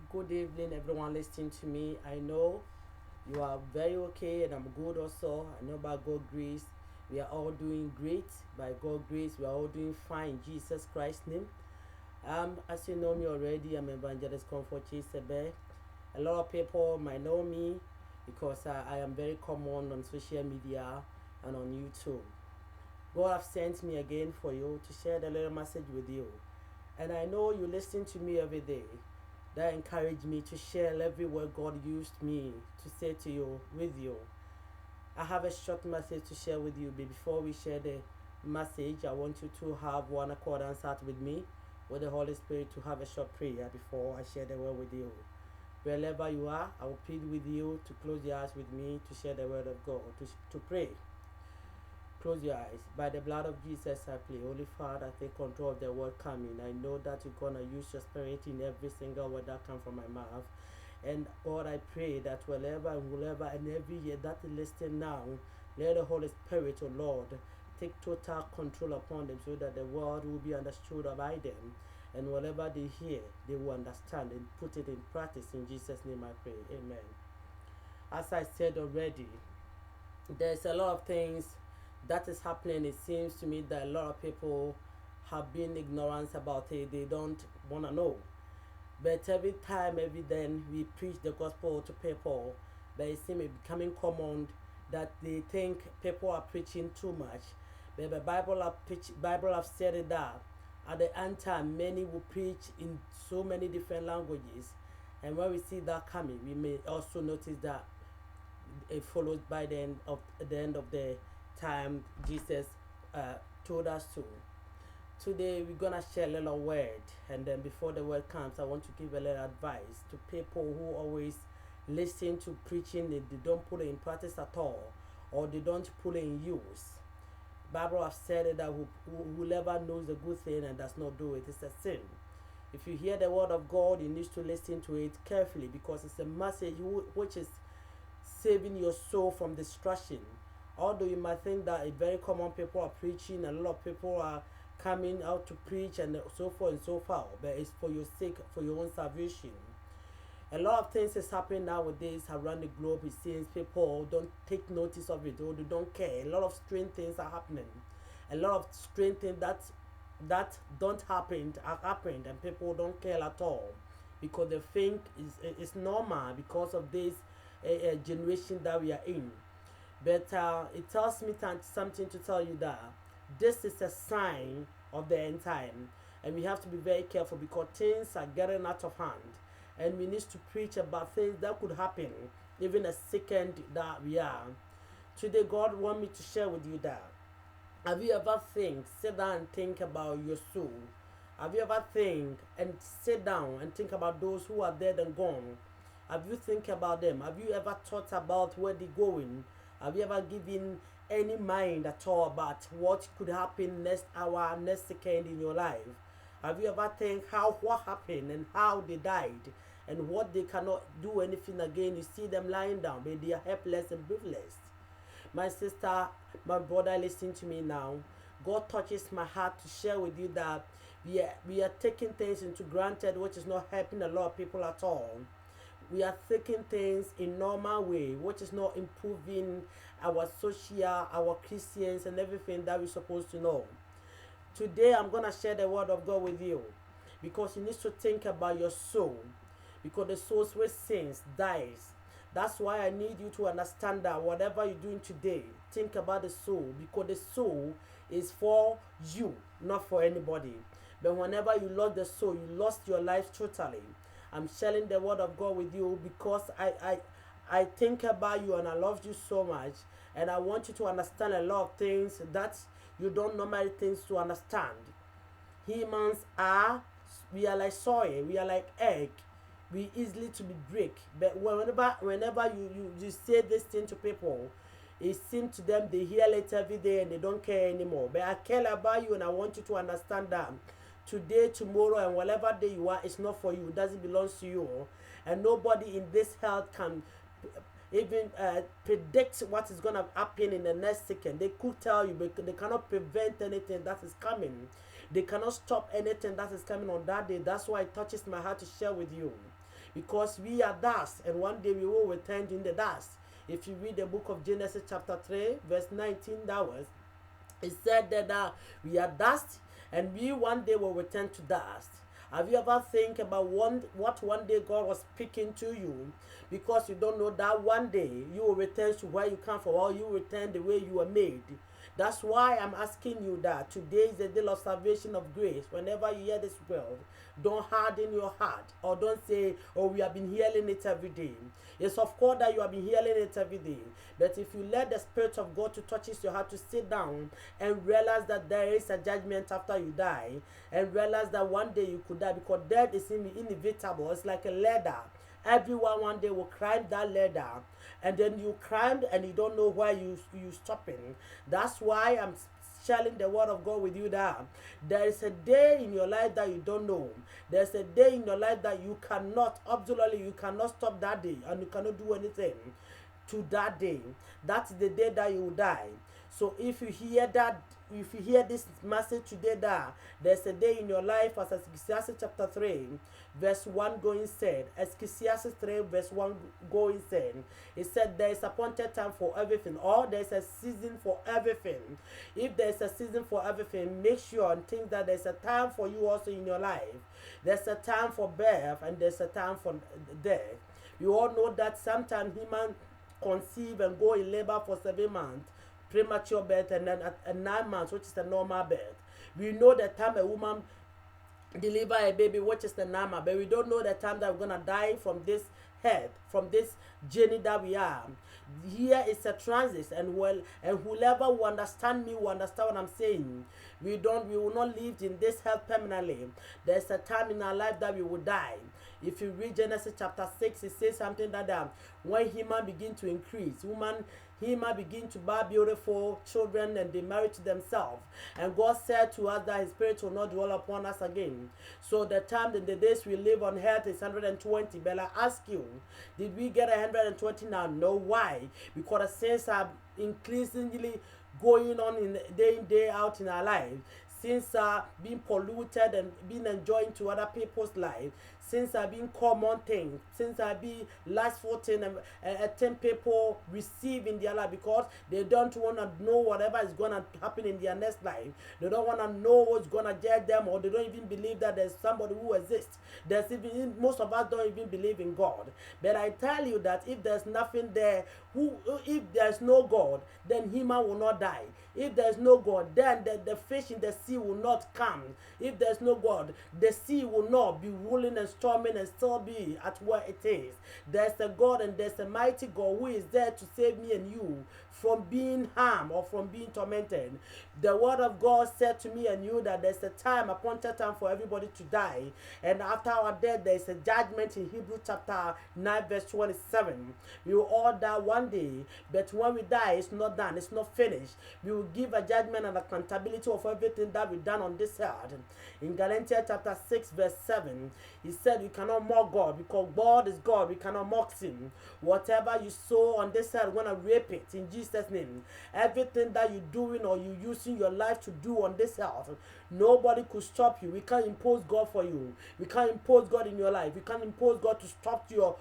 Good evening, everyone listening to me. I know you are very okay, and I'm good also. I know by God's grace, we are all doing great. By God's grace, we are all doing fine in Jesus Christ's name. As you know me already, I'm Evangelist Comfort Chisebe. A lot of people might know me because I am very common on social media and on YouTube. God have sent me again for you to share the little message with you. And I know you listen to me every day. That encouraged me to share every word God used me to say to you with you. I have a short message to share with you, but before we share the message, I want you to have one accord and start with me with the Holy Spirit to have a short prayer before I share the word with you. Wherever you are, I will plead with you to close your eyes with me to share the word of God, to pray. Close your eyes. By the blood of Jesus, I pray. Holy Father, take control of the word coming. I know that you're going to use your spirit in every single word that comes from my mouth. And Lord, I pray that wherever and whoever and every year that is listening now, let the Holy Spirit, oh Lord, take total control upon them so that the word will be understood by them. And whatever they hear, they will understand and put it in practice. In Jesus' name I pray. Amen. As I said already, there's a lot of things that is happening. It seems to me that a lot of people have been ignorant about it. They don't want to know. But every time, every then we preach the gospel to people, but it seems becoming common that they think people are preaching too much. But the Bible have said it that at the end time many will preach in so many different languages. And when we see that coming, we may also notice that it follows by the end of the time Jesus uh, told us to. Today we're gonna share a little word, and then before the word comes, I want to give a little advice to people who always listen to preaching, they don't put it in practice at all, or they don't put it in use. Bible has said it that whoever knows the good thing and does not do it is a sin. If you hear the word of God, you need to listen to it carefully because it's a message which is saving your soul from destruction. Although you might think that a very common people are preaching, a lot of people are coming out to preach and so forth and so forth, but it's for your sake, for your own salvation. A lot of things is happening nowadays around the globe. It seems people don't take notice of it or they don't care. A lot of strange things are happening. A lot of strange things that don't happen are happening and people don't care at all because they think it's normal because of this generation that we are in. But it tells me something to tell you that this is a sign of the end time, and we have to be very careful because things are getting out of hand, and we need to preach about things that could happen even a second that we are. Today, God want me to share with you that. Have you ever sit down and think about your soul? Have you ever sit down and think about those who are dead and gone? Have you think about them? Have you ever thought about where they're going? Have you ever given any mind at all about what could happen next hour, next second in your life? Have you ever think what happened and how they died and what they cannot do anything again? You see them lying down, but they are helpless and breathless. My sister, my brother, listen to me now. God touches my heart to share with you that we are taking things into granted, which is not helping a lot of people at all. We are taking things in normal way, which is not improving our social, our Christians, and everything that we're supposed to know. Today, I'm gonna share the word of God with you because you need to think about your soul, because the soul's with sins dies. That's why I need you to understand that whatever you're doing today, think about the soul, because the soul is for you, not for anybody. But whenever you lost the soul, you lost your life totally. I'm sharing the word of God with you because I think about you and I love you so much, and I want you to understand a lot of things that you don't normally think to understand. Humans are, we are like soil, we are like egg, we easily to be break. But whenever you say this thing to people, it seems to them they hear it every day and they don't care anymore. But I care about you and I want you to understand that today, tomorrow, and whatever day you are, it's not for you. It doesn't belong to you. And nobody in this health can even predict what is going to happen in the next second. They could tell you, but they cannot prevent anything that is coming. They cannot stop anything that is coming on that day. That's why it touches my heart to share with you. because we are dust, and one day we will return in the dust. If you read the book of Genesis chapter 3 verse 19, that was, it said that we are dust, and we one day will return to dust. Have you ever think about what one day God was speaking to you? Because you don't know that one day you will return to where you come from, or you return the way you were made. That's why I'm asking you that today is the day of salvation of grace. Whenever you hear this word, don't harden your heart, or don't say, oh, we have been hearing it every day. Yes, of course that you have been hearing it every day. But if you let the Spirit of God to touch your heart, to sit down and realize that there is a judgment after you die, and realize that one day you could die, because death is inevitable. It's like a ladder. Everyone one day will climb that ladder, and then you climbed and you don't know where you stopping. That's why I'm sharing the word of God with you, that there is a day in your life that you don't know. There's a day in your life that you cannot, absolutely you cannot stop that day, and you cannot do anything to that day. That's the day that you will die. So if you hear that, if you hear this message today, that there's a day in your life, as Ecclesiastes chapter 3 verse 1 going said, Ecclesiastes 3 verse 1 going said, it said there is appointed time for everything, or there's a season for everything. If there's a season for everything, make sure and think that there's a time for you also in your life. There's a time for birth, and there's a time for death. You all know that sometimes human conceive and go in labor for 7 months, premature birth, and then at 9 months, which is the normal birth. We know the time a woman deliver a baby, which is the normal, but we don't know the time that we're gonna die from this head, from this journey that we are. Here is a transit, and whoever will understand me will understand what I'm saying. We will not live in this health permanently. There's a time in our life that we will die. If you read Genesis chapter 6, it says something that when human begin to increase, human begin to bear beautiful children, and they marry to themselves. And God said to us that His Spirit will not dwell upon us again. So the time and the days we live on earth is 120. But I ask you, did we get 120 now? No. Why? Because the sins are increasingly going on in day out in our lives. Since being polluted and being enjoying to other people's life, since being common thing, since being lustful thing, and thing people receive in their life, because they don't want to know whatever is going to happen in their next life. They don't want to know what's going to judge them, or they don't even believe that there's somebody who exists. Most of us don't even believe in God. But I tell you that if there's nothing there, if there's no God, then human will not die. If there's no God, then the fish in the sea will not come. If there's no God, the sea will not be ruling and storming and still be at where it is. There's a God, and there's a mighty God who is there to save me and you from being harmed or from being tormented. The word of God said to me and you that there's a time, appointed time for everybody to die, and after our death there is a judgment in Hebrews chapter 9 verse 27. We will all die one day, but when we die, it's not done, it's not finished. We will give a judgment and accountability of everything that we've done on this earth. In Galatians chapter 6 verse 7, he said we cannot mock God, because God is God. We cannot mock Him. Whatever you sow on this earth, we're going to reap it in Jesus' name. Everything that you're doing or you're using your life to do on this earth, nobody could stop you. We can't impose God for you. We can't impose God in your life. We can't impose God to stop your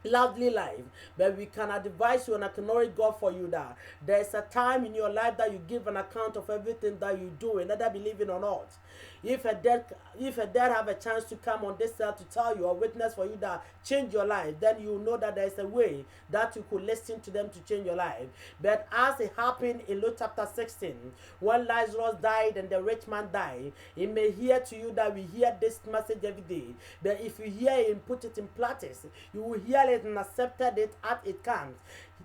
lovely life, but we can advise you and acknowledge God for you that there's a time in your life that you give an account of everything that you do, whether believing or not. If a dead have a chance to come on this earth to tell you or witness for you that change your life, then you know that there's a way that you could listen to them to change your life. But as it happened in Luke chapter 16, when Lazarus died and the rich man died, it may hear to you that we hear this message every day. But if you hear it and put it in practice, you will hear it and accept it as it comes.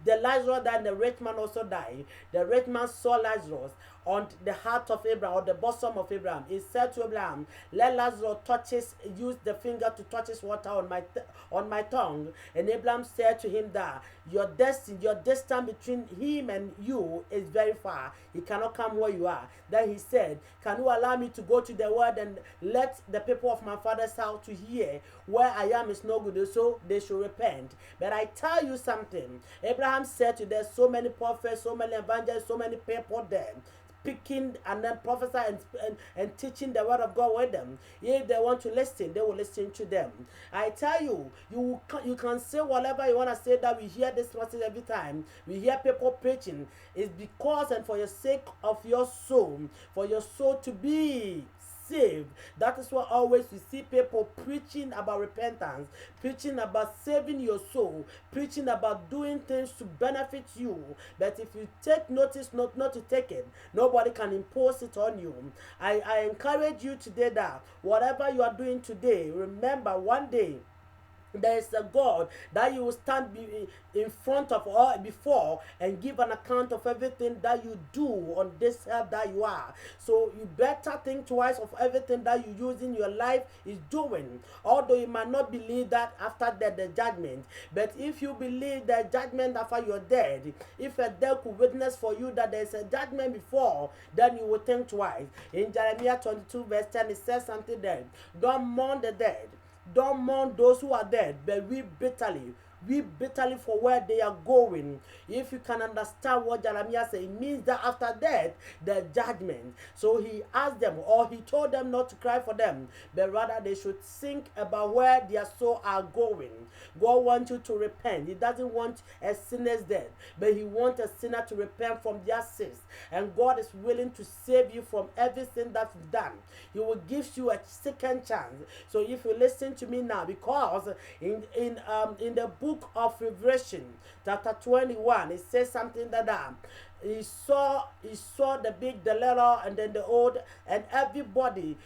The Lazarus died and the rich man also died. The rich man saw Lazarus on the heart of Abraham, or the bosom of Abraham. He said to Abraham, let Lazarus use the finger to touch his water on my tongue. And Abraham said to him that your distance between him and you is very far. He cannot come where you are. Then he said, can you allow me to go to the world and let the people of my father's house to hear where I am is no good, so they should repent. But I tell you something, Abraham said to there's so many prophets, so many evangelists, so many people there, speaking and then prophesy and teaching the word of God with them. If they want to listen, they will listen to them. I tell you, you can say whatever you want to say, that we hear this message every time. We hear people preaching. It's because and for your sake of your soul, for your soul to be saved. That is why always we see people preaching about repentance, preaching about saving your soul, preaching about doing things to benefit you. But if you take notice not to take it, nobody can impose it on you. I encourage you today that whatever you are doing today, remember one day there is a God that you will stand in front of or before and give an account of everything that you do on this earth that you are. So you better think twice of everything that you use in your life is doing. Although you might not believe that after death the judgment, but if you believe the judgment after you're dead, if a dead could witness for you that there's a judgment before, then you will think twice. In Jeremiah 22 verse 10 it says something there. Don't mourn the dead. Don't mourn those who are dead, but weep bitterly for where they are going. If you can understand what Jeremiah said, it means that after death, the judgment. So he asked them, or he told them not to cry for them, but rather they should think about where their soul are going. God wants you to repent. He doesn't want a sinner's death, but he wants a sinner to repent from their sins. And God is willing to save you from everything that you've done. He will give you a second chance. So if you listen to me now, because in the book of Revelation, chapter 21, it says something that he saw the big, the little, and then the old, and everybody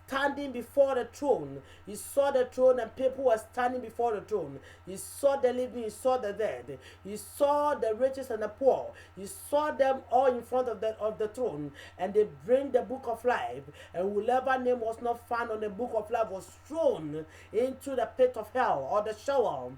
standing before the throne. He saw the throne and people were standing before the throne. He saw the living, he saw the dead. He saw the riches and the poor. He saw them all in front of the throne, and they bring the book of life, and whoever name was not found on the book of life was thrown into the pit of hell, or the shower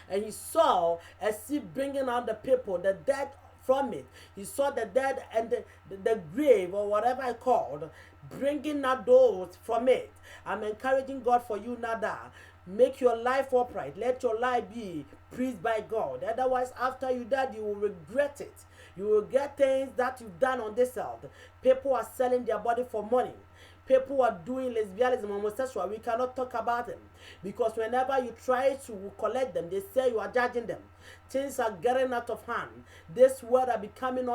and he saw a sea bringing out the people, the dead, from it. He saw the dead and the grave, or whatever I called, bringing out those from it. I'm encouraging God for you now that make your life upright. Let your life be pleased by God. Otherwise, after you die, you will regret it. You will get things that you've done on this earth. People are selling their body for money. People are doing lesbianism, homosexual. We cannot talk about them, because whenever you try to collect them, they say you are judging them. Things are getting out of hand. This world are becoming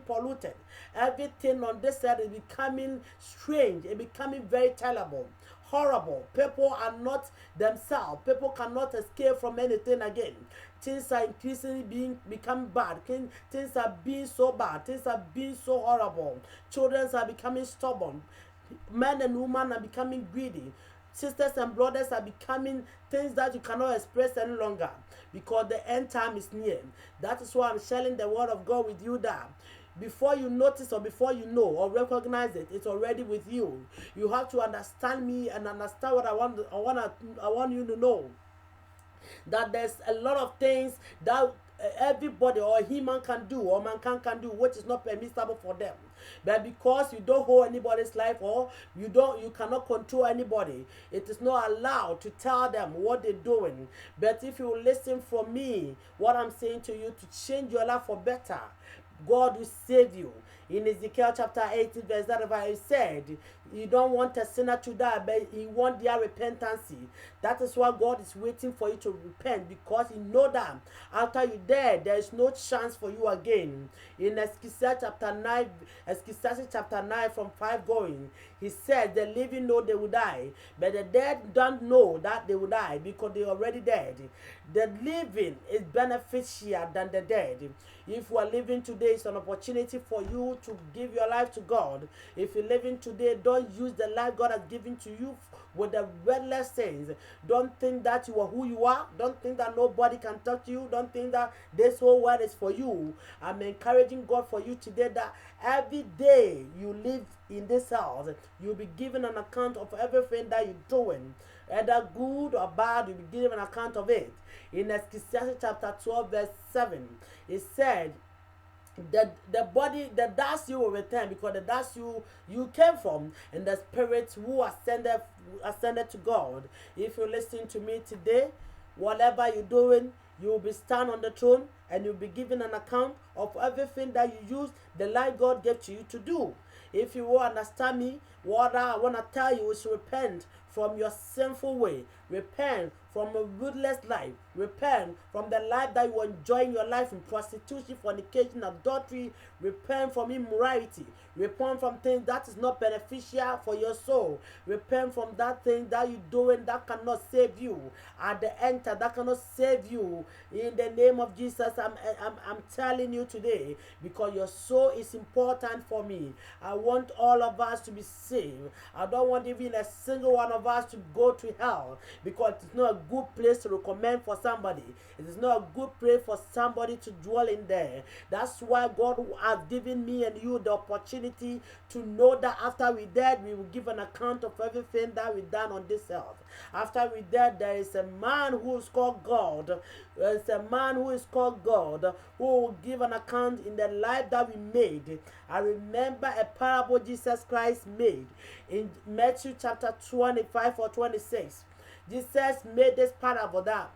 polluted. Everything on this earth is becoming strange. It's becoming very terrible, horrible. People are not themselves. People cannot escape from anything again. Things are increasingly becoming bad. Things are being so bad. Things are being so horrible. Children are becoming stubborn. Men and women are becoming greedy. Sisters and brothers are becoming things that you cannot express any longer, because the end time is near. That is why I'm sharing the word of God with you, that before you notice or before you know or recognize it, it's already with you. You have to understand me and understand what I want you to know. That there's a lot of things that everybody or human can do, or mankind can do, which is not permissible for them. But because you don't hold anybody's life, or you cannot control anybody, it is not allowed to tell them what they're doing. But if you listen from me, what I'm saying to you, to change your life for better, God will save you. In Ezekiel chapter 18 verse 35, it said, you don't want a sinner to die, but he wants their repentance. That is why God is waiting for you to repent, because he knows that after you die, there is no chance for you again. In Ecclesiastes chapter 9 from 5 going, he said, the living know they will die, but the dead don't know that they will die, because they are already dead. The living is beneficial than the dead. If you are living today, it's an opportunity for you to give your life to God. If you're living today, don't use the life God has given to you with the worthless things. Don't think that you are who you are. Don't think that nobody can talk to you. Don't think that this whole world is for you. I'm encouraging God for you today that every day you live in this house, you'll be given an account of everything that you're doing. Either good or bad, you'll be given an account of it. In Ecclesiastes chapter 12 verse 7, it said, the body, the dust you will return, because the dust you came from, and the spirits who ascended to God. If you listen to me today, whatever you're doing, You will be stand on the throne and you'll be given an account of everything that you use the life God gave to you to do. If you will understand me, what I want to tell you is repent from your sinful way. Repent from a ruthless life. Repent from the life that you are enjoying your life in prostitution, fornication, adultery. Repent from immorality. Repent from things that is not beneficial for your soul. Repent from that thing that you're doing that cannot save you. At the end, that cannot save you. In the name of Jesus, I'm telling you today, because your soul is important for me. I want all of us to be saved. I don't want even a single one of us to go to hell, because it's not a good place to recommend for somebody. It is not a good place for somebody to dwell in there. That's why God has given me and you the opportunity to know that after we dead, we will give an account of everything that we done on this earth. After we dead, there is a man who is called God. There is a man who is called God who will give an account in the life that we made. I remember a parable Jesus Christ made in Matthew chapter 25 or 26. Jesus made this parable that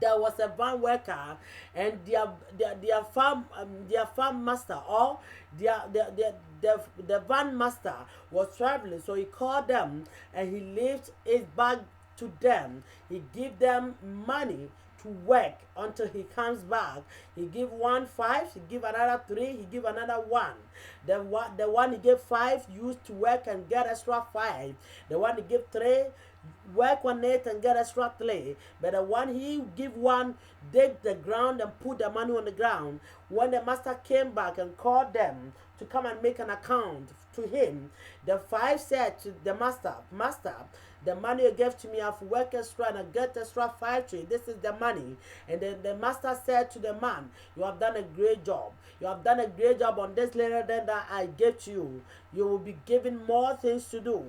there was a van worker and their farm master, or the van master was traveling, so he called them and he left his bag to them. He gave them money to work until he comes back. He give one 5, he give another 3, he give another 1. The one he gave 5 used to work and get extra 5. The one he gave 3 work on it and get extra 3. But the one he give 1 dig the ground and put the money on the ground. When the master came back and called them to come and make an account to him, the 5 said to the master, the money you gave to me, I've worked extra and I get extra 5 to you. This is the money. And then the master said to the man, you have done a great job. You have done a great job on this little thing that I gave to you. You will be given more things to do.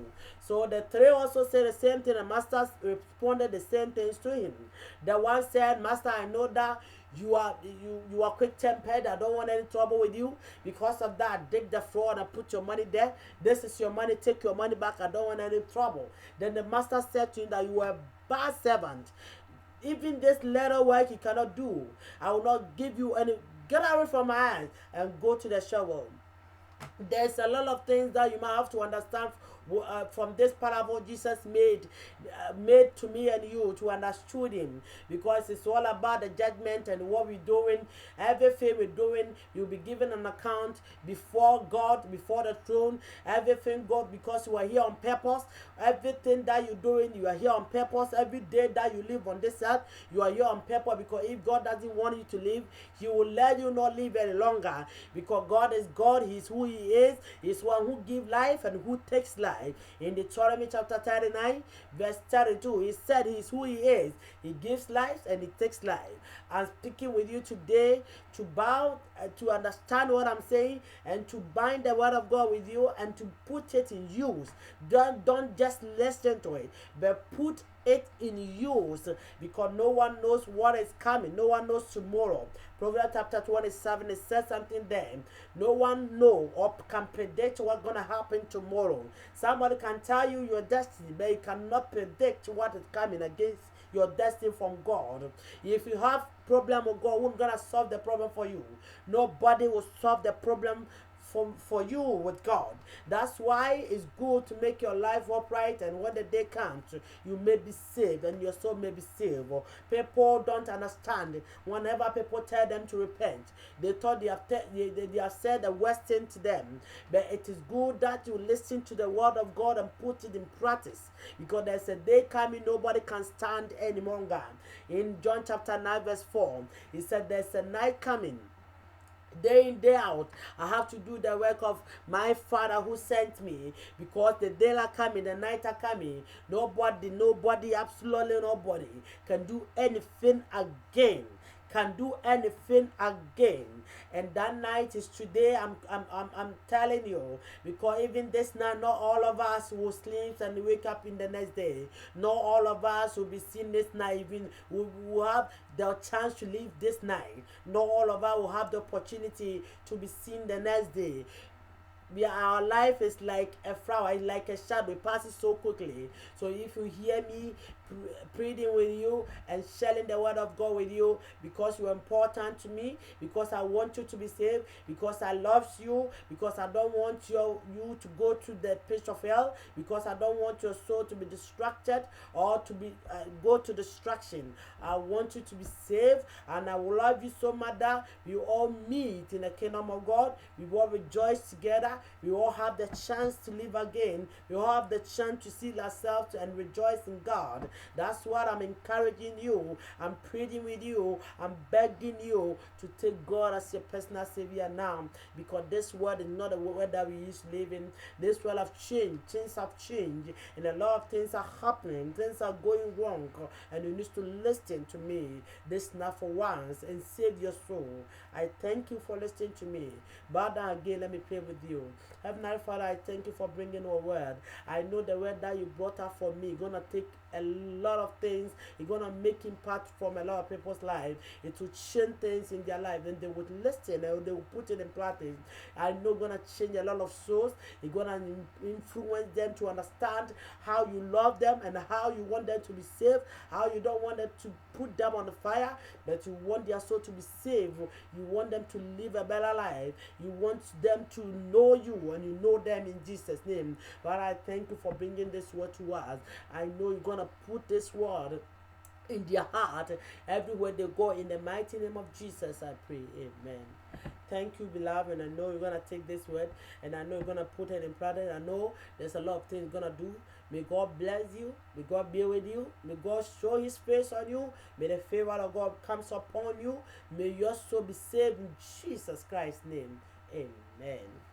So the 3 also said the same thing. The master responded the same things to him. The one said, Master, I know that you are quick-tempered. I don't want any trouble with you. Because of that, dig the floor and I put your money there. This is your money. Take your money back. I don't want any trouble. Then the master said to him that you are a bad servant. Even this little work you cannot do. I will not give you any. Get away from my eyes and go to the shovel. There's a lot of things that you might have to understand from this parable Jesus made to me and you to understand him, because it's all about the judgment and what we're doing. Everything we're doing, you'll be given an account before God, before the throne. Everything, God, because you are here on purpose. Everything that you're doing, you are here on purpose. Every day that you live on this earth, you are here on purpose, because if God doesn't want you to live, he will let you not live any longer, because God is God. He's who he is. He's one who gives life and who takes life. In Deuteronomy chapter 39 verse 32, he said he's who he is. He gives life and he takes life. I'm speaking with you today to bow, to understand what I'm saying, and to bind the word of God with you and to put it in use. Don't just listen to it, but put it in use, because no one knows what is coming. No one knows tomorrow. Proverbs chapter 27, it says something there. No one know or can predict what's going to happen tomorrow. Somebody can tell you your destiny, but you cannot predict what is coming against your destiny from God. If you have problem with God, who's going to solve the problem for you? Nobody will solve the problem for you with God. That's why it's good to make your life upright, and when the day comes, you may be saved and your soul may be saved. People don't understand. Whenever people tell them to repent, they thought they have said the worst thing to them. But it is good that you listen to the word of God and put it in practice, because there's a day coming nobody can stand any longer. In John chapter 9 verse 4, he said there's a night coming. Day in, day out, I have to do the work of my Father who sent me, because the day are coming, the night are coming. Nobody, absolutely nobody can do anything again. And that night is today. I'm telling you, because even this night, not all of us will sleep and wake up in the next day. Not all of us will be seen this night. Even we will have the chance to live this night. Not all of us will have the opportunity to be seen the next day. our life is like a flower, it's like a shadow, it passes so quickly. So if you hear me pleading with you and sharing the word of God with you, because you're important to me, because I want you to be saved, because I love you, because I don't want you to go to the pit of hell, because I don't want your soul to be distracted or to be go to destruction. I want you to be saved, and I will love you so much that we all meet in the kingdom of God. We all rejoice together. We all have the chance to live again. We all have the chance to see ourselves and rejoice in God. That's what I'm encouraging you. I'm pleading with you. I'm begging you to take God as your personal savior now, because this world is not the world that we used to live in. This world have changed. Things have changed, and a lot of things are happening. Things are going wrong, and you need to listen to me this now for once and save your soul. I thank you for listening to me. Bow down again. Let me pray with you. Heavenly Father, I thank you for bringing your word. I know the word that you brought up for me gonna take a lot of things. It's gonna make impact from a lot of people's life. It will change things in their life, and they would listen and they will put it in practice. I know gonna change a lot of souls. It's gonna influence them to understand how you love them and how you want them to be saved. How you don't want them to put them on the fire, but you want their soul to be saved. You want them to live a better life. You want them to know you, and you know them in Jesus' name. But I thank you for bringing this word to us. I know you're gonna put this word in their heart everywhere they go. In the mighty name of Jesus, I pray. Amen. Thank you, beloved. And I know you're gonna take this word, and I know you're gonna put it in practice. I know there's a lot of things you're gonna do. May God bless you. May God be with you. May God show his face on you. May the favor of God comes upon you. May your soul be saved in Jesus Christ's name. Amen.